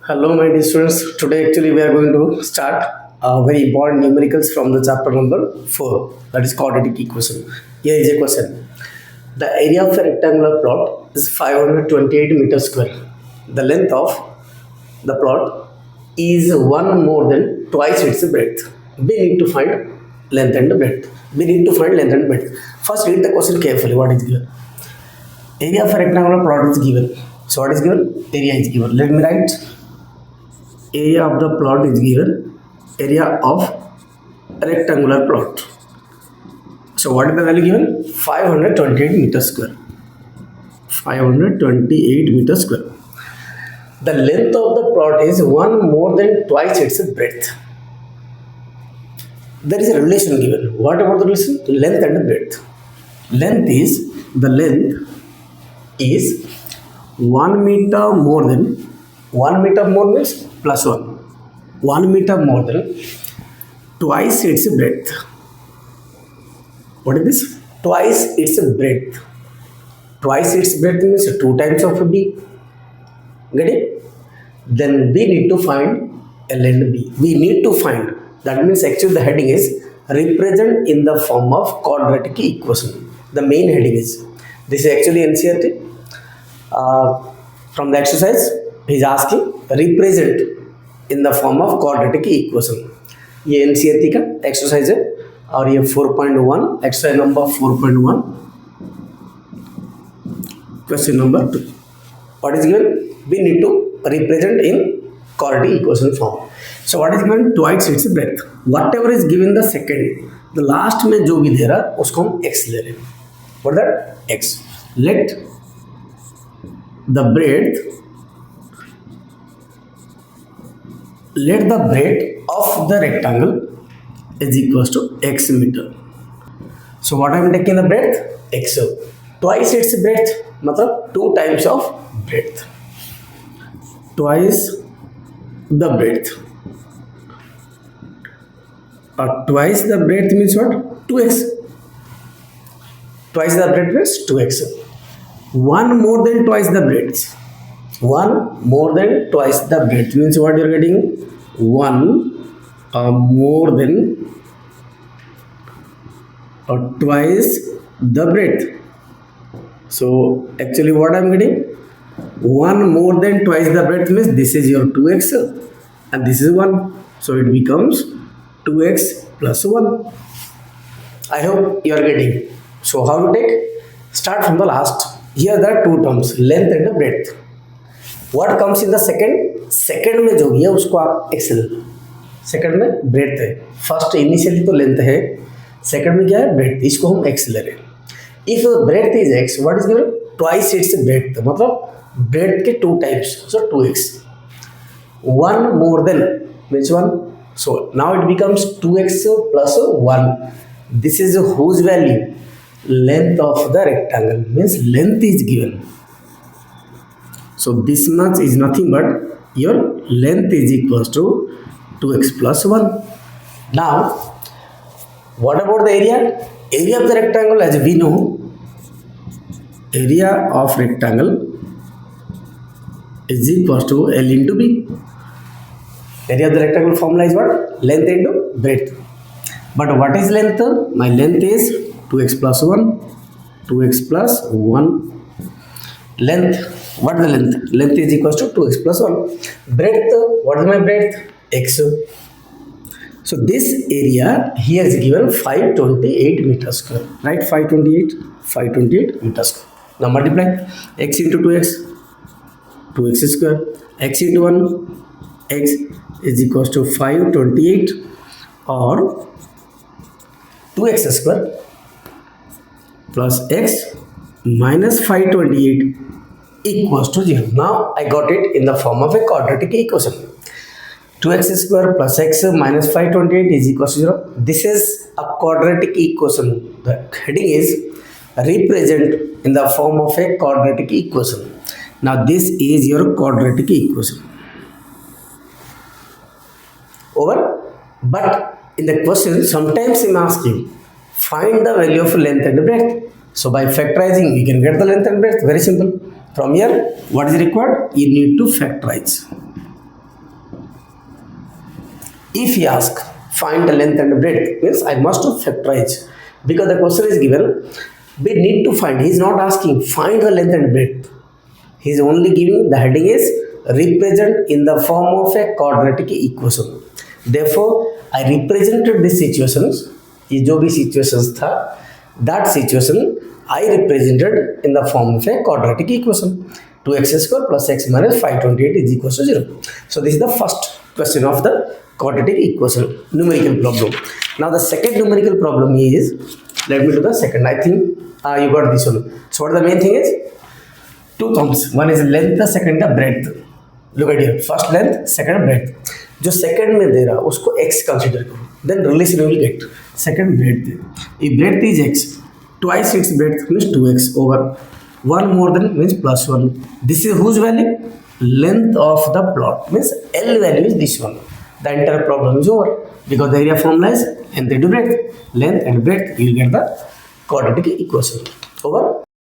Hello, my dear students. Today, actually, we are going to start very important numericals from the chapter number 4, that is quadratic equation. Here is a question. The area of a rectangular plot is 528 meters square. The length of the plot is one more than twice its breadth. We need to find length and breadth. First, read the question carefully. What is given? Area of a rectangular plot is given. So, what is given? Area is given. Let me write. Area of the plot is given, area of a rectangular plot. So what is the value given? 528 meters square. 528 meters square. The length of the plot is one more than twice its breadth. There is a relation given. What about the relation? Length and breadth. Length is 1 meter more than 1 meter more means plus 1. 1 meter more than twice its breadth. What is this? Twice its breadth. Twice its breadth means 2 times of B. Get it? Then we need to find L and B. We need to find. That means actually the heading is represent in the form of quadratic equation. The main heading is. This is actually NCERT. From the exercise, he is asking represent in the form of quadratic equation. ये NCERT का exercise है और ये 4.1 exercise number 4.1 question number 2. What is given? We need to represent in quadratic equation form. So what is given? Twice its breadth. Whatever is given the second, the last में जो भी दे रहा है उसको हम x ले रहे हैं. What is that? X. Let the breadth of the rectangle is equals to x meter. So what I am taking the breadth? X. Twice its breadth, मतलब 2 times of breadth. Twice the breadth. Twice the breadth means what? 2x. Twice the breadth means 2x. 1 more than twice the breadth. 1 more than twice the breadth means what you are getting? 1 more than twice the breadth. So actually what I am getting? 1 more than twice the breadth means this is your 2x and this is 1. So it becomes 2x plus 1. I hope you are getting. So how to take? Start from the last. Here there are 2 terms, length and breadth. What comes in the second? Second में जो भी है उसको आप x ले लो. Second में breath है. First initially तो लेंथ है. सेकंड में क्या है? ब्रेथ. इसको हम x ले रहे हैं. If breadth is x, what is given? Twice it's breadth. मतलब ब्रेथ के 2 types. So 2x. 1 more than means 1. So now it becomes 2x plus 1. This is whose value? Length of the rectangle means length is given. So this much is nothing but your length is equals to 2x plus 1. Now what about the area? Area of the rectangle, as we know, area of rectangle is equals to L into B. Area of the rectangle formula is what? Length into breadth. But what is length? My length is 2x plus 1. 2x plus 1. Length. What is the length? Length is equals to 2x plus 1. Breadth. What is my breadth? X. So this area here is given 528 meters square. Right? 528 meters square. Now multiply x into 2x. 2x square. X into 1. X is equals to 528 or 2x square plus x minus 528 equals to 0. Now I got it in the form of a quadratic equation. 2x square plus x minus 528 is equals to 0. This is a quadratic equation. The heading is represent in the form of a quadratic equation. Now this is your quadratic equation. Over. But in the question sometimes I'm asking find the value of length and breadth. So by factorizing we can get the length and breadth. Very simple. From here what is required? You need to factorize. If he asks find the length and breadth, means I must factorize, because the question is given. We need to find. He is not asking find the length and breadth. He is only giving the heading is represent in the form of a quadratic equation. Therefore, I represented these situations. ये जो भी situations था, that situation I represented in the form of a quadratic equation. 2x square plus x minus 528 is equal to 0. So this is the first question of the quadratic equation numerical problem. Now the second numerical problem is, let me do the second. I think you got this one. So what the main thing is? Two terms. One is length, the second the breadth. Look at here. First length, second breadth. जो second में दे रहा उसको x consider करो. Then relation will get. Second breadth. If breadth is x, twice its breadth means 2x over 1 more than means plus 1. This is whose value? Length of the plot means L value is this one. The entire problem is over because the area formula is length into breadth. Length and breadth, you will get the quadratic equation. Over.